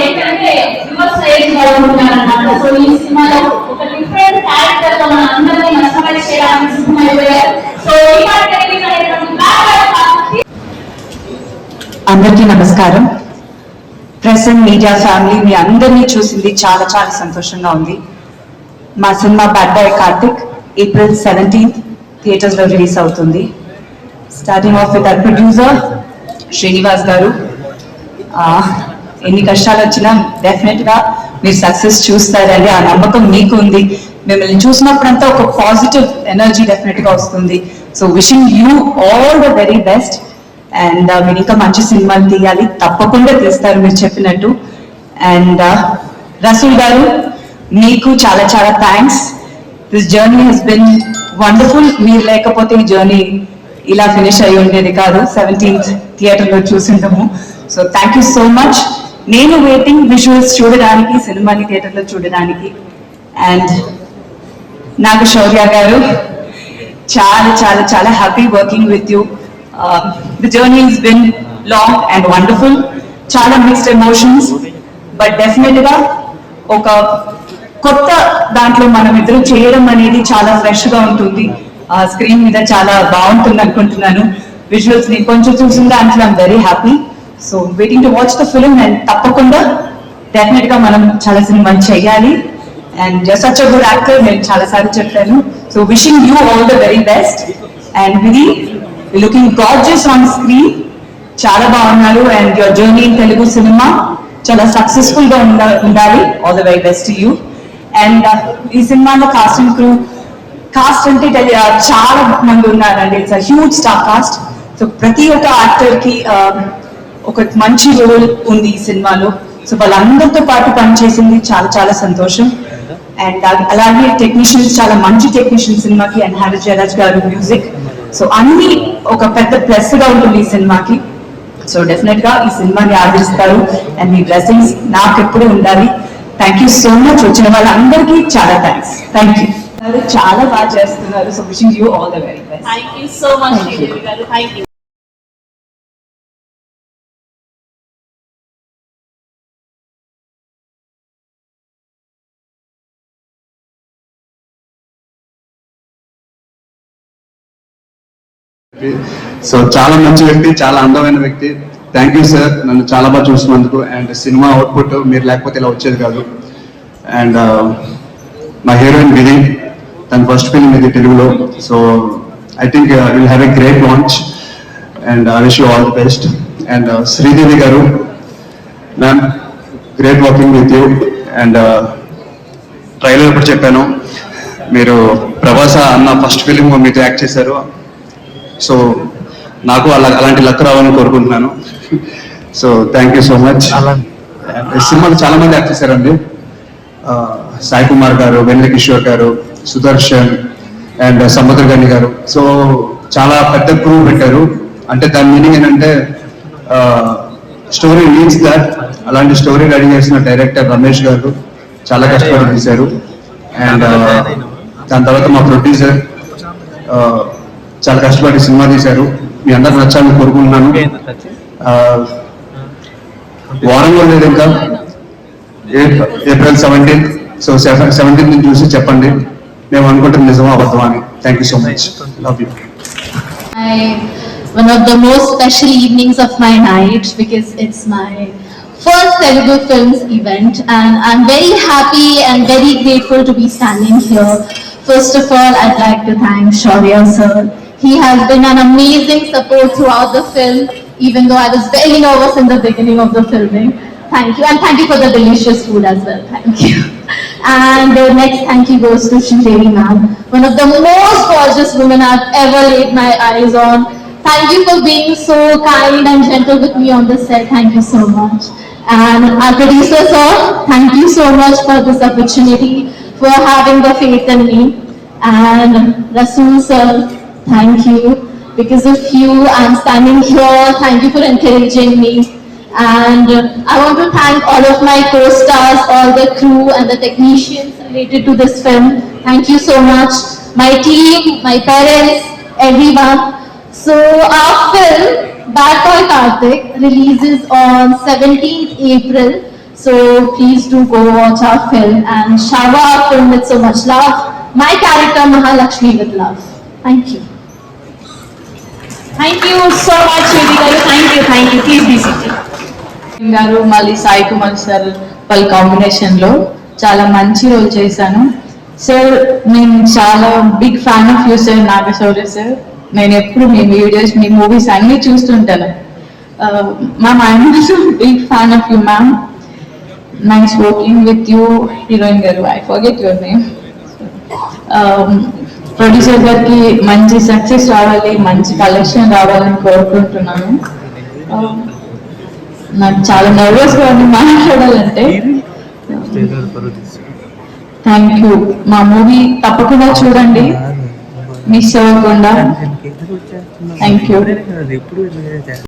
ఏంటంటే reverse side బాగుంటున్నారన్నమాట. So ఈ సినిమాలో ఒక డిఫరెంట్ క్యారెక్టర్ తో మన అందరినీ కస్టమైజ్ చేయడానికి సిద్ధమైపోయారు. సో ఈ అందరికీ నమస్కారం. ప్రెస్ అండ్ మీడియా ఫ్యామిలీ, మీ అందరినీ చూసింది చాలా చాలా సంతోషంగా ఉంది. మా cinema bad boy Karthik April 17th theatres లో రిలీజ్ అవుతుంది. Starting of with our producer Srinivas గారు. ఎన్ని కష్టాలు వచ్చినా డెఫినెట్ గా మీరు సక్సెస్ చూస్తారండి, ఆ నమ్మకం మీకు ఉంది. మిమ్మల్ని చూసినప్పుడంతా ఒక పాజిటివ్ ఎనర్జీ డెఫినెట్ గా వస్తుంది. So wishing you all the very best. And మీరు ఇంకా మంచి సినిమాలు తీయాలి, తప్పకుండా తీస్తారు మీరు చెప్పినట్టు. అండ్ రసూల్ గారు, మీకు చాలా చాలా thanks. This journey has been wonderful. మీరు లేకపోతే ఈ జర్నీ ఇలా ఫినిష్ అయ్యి ఉండేది కాదు. 17th థియేటర్లో చూసింటాము. So thank you so much. నేను వెయిటింగ్ విజువల్స్ చూడడానికి, సినిమాని థియేటర్లో చూడడానికి. అండ్ నాకు శౌర్య గారు, చాలా చాలా చాలా happy working with you. The journey has been long and wonderful. చాలా mixed emotions, but definitely గా ఒక కొత్త దాంట్లో మనం ఇద్దరు చేయడం అనేది చాలా ఫ్రెష్ గా ఉంటుంది. స్క్రీన్ మీద చాలా బాగుంటుంది అనుకుంటున్నాను. విజువల్స్ ని కొంచెం చూసిన దాంట్లో I'm very happy. So waiting to watch the film. And తప్పకుండా డెఫినెట్ గా మనం చాలా సినిమాలు చేయాలి. And just such a good actor, నేను చాలా సార్లు చెప్పాను. So wishing you all the very best. And విధి, లుకింగ్ గార్జియస్ ఆన్ స్క్రీన్, చాలా బాగున్నారు. And your journey in Telugu cinema చాలా సక్సెస్ఫుల్ గా ఉండాలి. All the very best to you. And ఈ సినిమాలో కాస్ట్ అండ్ క్రూ, కాస్ట్ అంటే చాలా మంది ఉన్నారండి. It's a huge star cast. So ప్రతి ఒక్క యాక్టర్ కి ఒక మంచి రోల్ ఉంది ఈ సినిమాలో. సో వాళ్ళందరితో పాటు పనిచేసింది చాలా చాలా సంతోషం. అండ్ అలాగే టెక్నీషియన్స్, చాలా మంచి టెక్నీషియన్ సినిమాకి. అండ్ హారిస్ జయరాజ్ గారు మ్యూజిక్. సో అన్ని ఒక పెద్ద ప్లస్ గా ఉంటుంది ఈ సినిమాకి. సో డెఫినెట్ గా ఈ సినిమాని ఆదరిస్తారు. అండ్ మీ బ్లెస్సింగ్స్ నాకు ఎప్పుడు ఉండాలి. Thank you so much. వచ్చిన వాళ్ళందరికీ చాలా థ్యాంక్స్. Thank you. చాలా బాగా చేస్తున్నారు. So wishing you all the very best. Thank you so much Sridevi garu. Thank you. So చాలా మంచి వ్యక్తి, చాలా అందమైన వ్యక్తి. థ్యాంక్ యూ సార్, నన్ను చాలా బాగా చూసినందుకు. అండ్ సినిమా అవుట్పుట్ మీరు లేకపోతే ఇలా వచ్చేది కాదు. అండ్ మా హీరోయిన్ విధి, తన ఫస్ట్ ఫిల్మ్ ఇది తెలుగులో. So I think will have a great launch. And I wish you all the best. And Sridevi garu, ma'am great working with you. And trailer ఇప్పుడు చెప్పాను, మీరు ప్రభాస అన్న ఫస్ట్ ఫిల్మ్ మీతో యాక్ట్ చేశారు. సో నాకు అలాంటి లక్ రావాలని కోరుకుంటున్నాను. So thank you so much. సినిమాకి చాలా మంది యాక్ట్ చేశారండి. సాయి కుమార్ గారు, వెన్నెల కిషోర్ గారు, సుదర్శన్ అండ్ సముద్రగని గారు. సో చాలా పెద్ద క్రూ పెట్టారు. అంటే దాని మీనింగ్ ఏంటంటే స్టోరీ నీడ్స్ దట్. అలాంటి స్టోరీ రెడీ చేసిన డైరెక్టర్ రమేష్ గారు చాలా కష్టపడి తీశారు. అండ్ దాని తర్వాత మా ప్రొడ్యూసర్ చాలా కష్టపడి సినిమా తీశారు. మీ అందరికి నచ్చాలని కోరుకుంటున్నాను. వారంలో లేదు ఇంకా, April 17th. సో 17th చూసి చెప్పండి మేము అనుకుంటుంది నిజమా అబద్ధమా అని. Thank you so much. Love you. One of the most special evenings of my night because it's my first Telugu Films event, and I'm very happy and very grateful to be standing here. First of all, I'd like to thank Shaurya sir. He has been an amazing support throughout the film, even though I was very nervous in the beginning of the filming. Thank you, and thank you for the delicious food as well. Thank you. And the next thank you goes to Sridevi ma'am, one of the most gorgeous women I've ever laid my eyes on. Thank you for being so kind and gentle with me on the set. Thank you so much. And our producer sir, thank you so much for this opportunity, for having the faith in me. And Rasool sir, thank you. Because of you, I'm standing here. Thank you for encouraging me. And I want to thank all of my co-stars, all the crew and the technicians related to this film. Thank you so much. My team, my parents, everyone. So our film, Bad Boy Kartik, releases on 17th April So please do go watch our film and shower our film with so much love. My character Mahalakshmi with love. Thank you. Thank you so much, Shruti garu. Thank you. Please be seated. Garu మళ్ళీ Sai Kumar sir వాళ్ళ combination లో చాలా మంచి role చేశాను sir. నేను చాలా big fan of you sir, Nagashaurya sir. నేను ఎప్పుడు మీ వీడియోస్, మీ మూవీస్ అన్ని చూస్తుంటాను ma'am. I'm also big fan of you ma'am. Nice working with you. Heroine garu, I forget your name. Producer గారికి మంచి సక్సెస్ రావాలి, మంచి కలెక్షన్ రావాలని కోరుకుంటున్నాను. నాకు చాలా నర్వస్గా ఉంది మాట్లాడాలంటే. Thank you. మా మూవీ తప్పకుండా చూడండి, మిస్ అవ్వకుండా. Thank you.